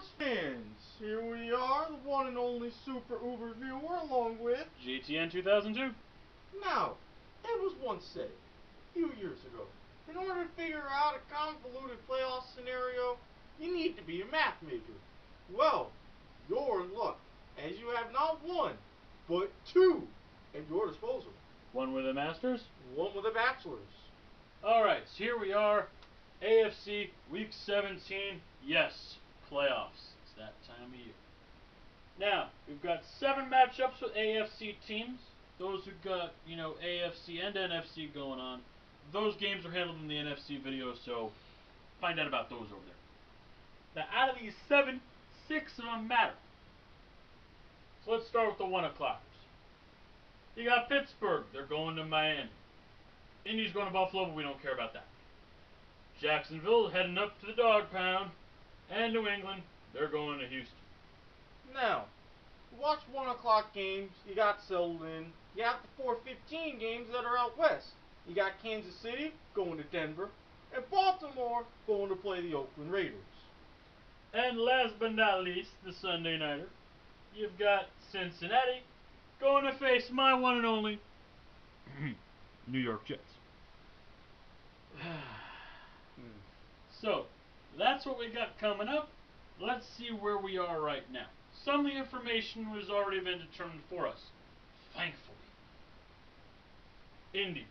sports fans! Here we are, the one and only Super Uber viewer, along with GTN 2002. Now, it was once said, a few years ago, in order to figure out a convoluted playoff scenario, you need to be a math major. Well, you're in luck, as you have not one, but two at your disposal. One with a master's, one with a bachelor's. Alright, so here we are, AFC Week 17. Yes, playoffs. It's that time of year. Now, we've got 7 matchups with AFC teams. Those who got, AFC and NFC going on. Those games are handled in the NFC video, so find out about those over there. Now, out of these 7, 6 of them matter. So let's start with the 1 o'clockers. You got Pittsburgh. They're going to Miami. Indy's going to Buffalo, but we don't care about that. Jacksonville heading up to the dog pound. And New England, they're going to Houston. Now, to watch 1 o'clock games, you got settled in. You have the 4:15 games that are out west. You got Kansas City going to Denver, and Baltimore going to play the Oakland Raiders. And last but not least, the Sunday nighter. You've got Cincinnati going to face my one and only New York Jets. So, that's what we got coming up. Let's see where we are right now. Some of the information has already been determined for us. Thankfully. Indy.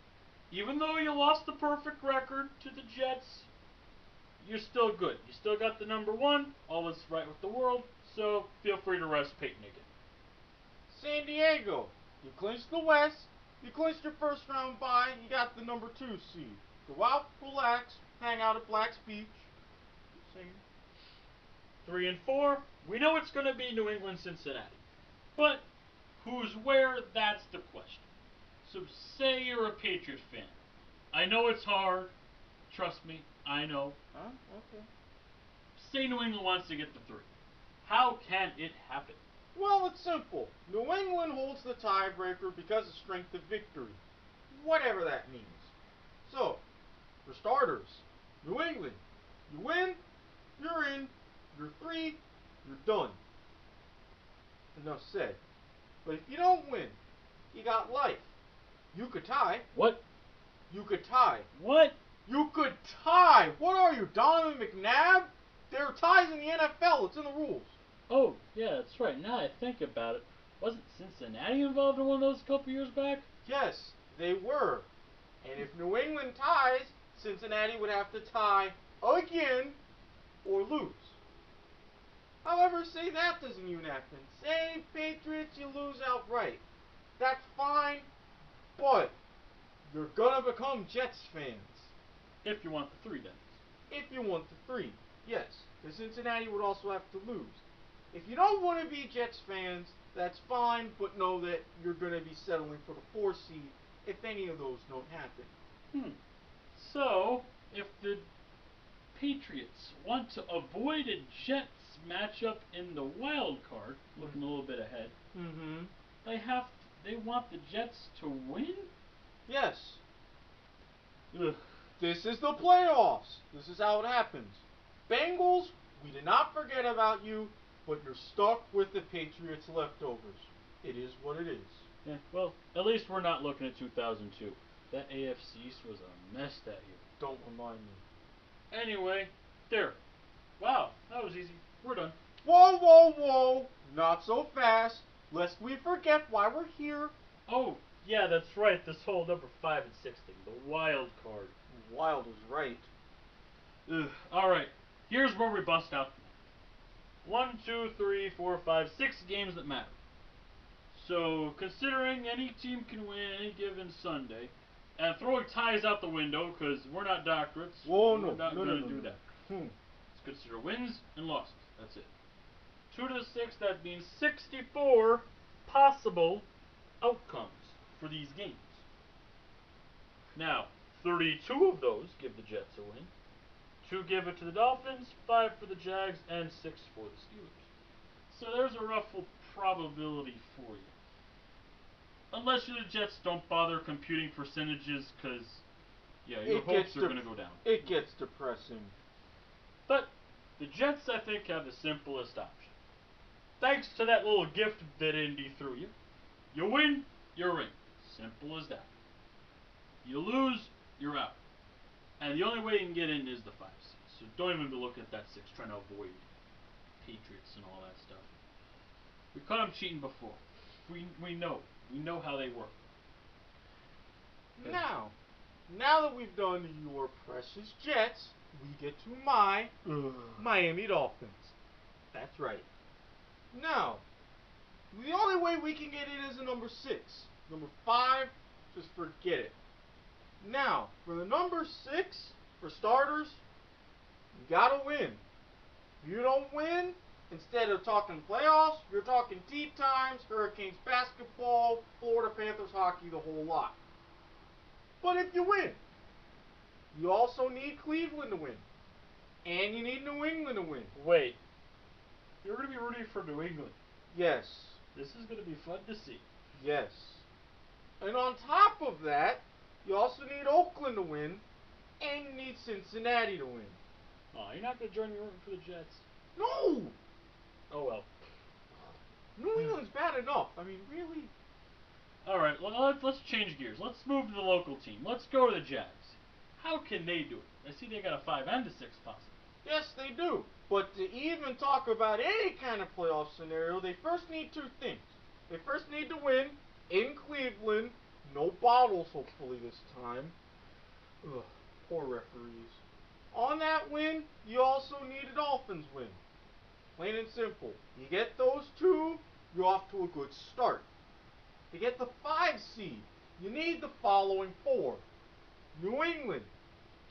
Even though you lost the perfect record to the Jets, you're still good. You still got the number 1. All is right with the world. So, feel free to rest Peyton again. San Diego. You clinched the West. You clinched your first round bye. You got the number 2 seed. Go out, relax, hang out at Black's Beach. 3 and 4. We know it's going to be New England, Cincinnati. But who's where, that's the question. So say you're a Patriots fan. I know it's hard. Trust me, I know. Huh? Okay. Say New England wants to get the 3. How can it happen? Well, it's simple. New England holds the tiebreaker because of strength of victory. Whatever that means. So, for starters, New England, you win, you're in, you're 3, you're done. Enough said. But if you don't win, you got life. You could tie. What? You could tie. What? You could tie. What are you, Donovan McNabb? There are ties in the NFL. It's in the rules. Oh, yeah, that's right. Now I think about it. Wasn't Cincinnati involved in one of those a couple years back? Yes, they were. And if New England ties, Cincinnati would have to tie again or lose. However, say that doesn't even happen. Say Patriots, you lose outright. That's fine, but you're gonna become Jets fans. If you want the 3, then. If you want the 3, yes. Because Cincinnati would also have to lose. If you don't want to be Jets fans, that's fine, but know that you're going to be settling for the 4 seed if any of those don't happen. So, if the Patriots want to avoid a Jets matchup in the wild card, looking a little bit ahead, they want the Jets to win? Yes. Ugh. This is the playoffs. This is how it happens. Bengals, we did not forget about you, but you're stuck with the Patriots leftovers. It is what it is. Yeah, well, at least we're not looking at 2002. That AFC East was a mess that year. Don't remind me. Anyway, there. Wow, that was easy. We're done. Whoa, whoa, whoa. Not so fast. Lest we forget why we're here. Oh, yeah, that's right. This whole number 5 and 6 thing. The wild card. Wild is right. Ugh. Alright, here's where we bust out. 1, 2, 3, 4, 5, 6 games that matter. So, considering any team can win any given Sunday, and throwing ties out the window, because we're not doctorates, we're not going to do that. Let's consider wins and losses. That's it. 2 to 6, that means 64 possible outcomes for these games. Now, 32 of those give the Jets a win. 2 give it to the Dolphins, 5 for the Jags, and 6 for the Steelers. So there's a rough probability for you. Unless you're the Jets, don't bother computing percentages, because, yeah, your hopes are going to go down. It gets depressing. But The Jets, I think, have the simplest option. Thanks to that little gift that Indy threw you. You win, you're in. Simple as that. You lose, you're out. And the only way you can get in is the 5 seed. So don't even look at that 6, trying to avoid Patriots and all that stuff. We caught them cheating before. We know how they work. Now that we've done your precious Jets, we get to my Miami Dolphins. That's right. Now, the only way we can get in is a number 6. Number 5, just forget it. Now, for the number 6, for starters, you gotta win. If you don't win, instead of talking playoffs, you're talking tea times, Hurricanes basketball, Florida Panthers hockey, the whole lot. But if you win, you also need Cleveland to win. And you need New England to win. Wait. You're going to be rooting for New England. Yes. This is going to be fun to see. Yes. And on top of that, you also need Oakland to win, and you need Cincinnati to win. Oh, you're not going to join me rooting for the Jets? No! Oh, well. New England's bad enough. I mean, really? Alright, let's change gears. Let's move to the local team. Let's go to the Jags. How can they do it? I see they got a 5 and a 6 possible. Yes, they do. But to even talk about any kind of playoff scenario, they first need 2 things. They first need to win in Cleveland. No bottles, hopefully, this time. Ugh, poor referees. On that win, you also need a Dolphins win. Plain and simple. You get those 2, you're off to a good start. To get the 5 seed, you need the following 4. New England,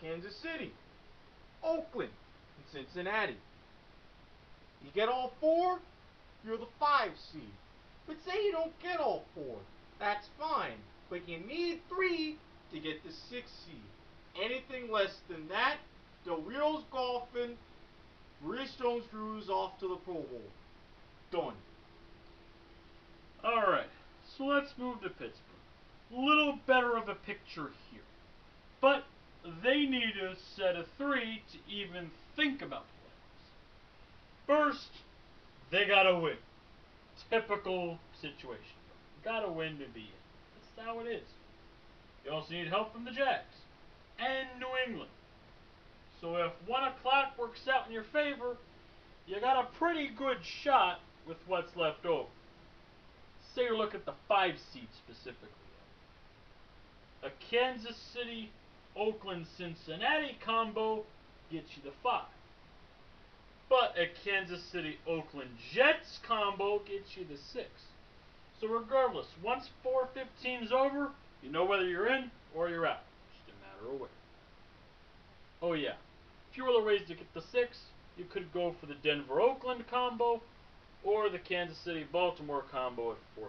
Kansas City, Oakland, and Cincinnati. You get all 4, you're the 5 seed. But say you don't get all 4, that's fine. But you need 3 to get the 6 seed. Anything less than that, the wheels golfing, Maurice Jones-Drew's off to the Pro Bowl. Done. Alright, so let's move to Pittsburgh. A little better of a picture here. But they need a set of 3 to even think about the playoffs. First, they gotta win. Typical situation. Gotta win to be in. That's how it is. You also need help from the Jags and New England. So if 1 o'clock works out in your favor, you got a pretty good shot with what's left over. Say you look at the 5 seed specifically. A Kansas City, Oakland, Cincinnati combo gets you the 5. But a Kansas City, Oakland Jets combo gets you the 6. So regardless, once 4-15's over, you know whether you're in or you're out. Just a matter of where. Oh yeah, few other ways to get the 6. You could go for the Denver-Oakland combo or the Kansas City-Baltimore combo at 4-15.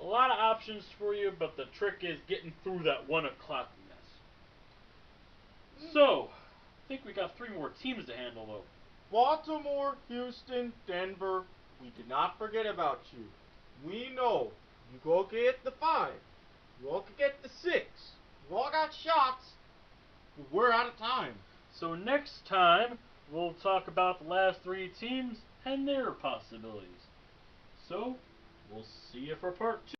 A lot of options for you, but the trick is getting through that 1 o'clock mess. So, I think we got 3 more teams to handle though. Baltimore, Houston, Denver, we did not forget about you. We know you go get the 5. You all can get the 6. You all got shots. But we're out of time. So next time, we'll talk about the last 3 teams and their possibilities. So, we'll see you for part 2.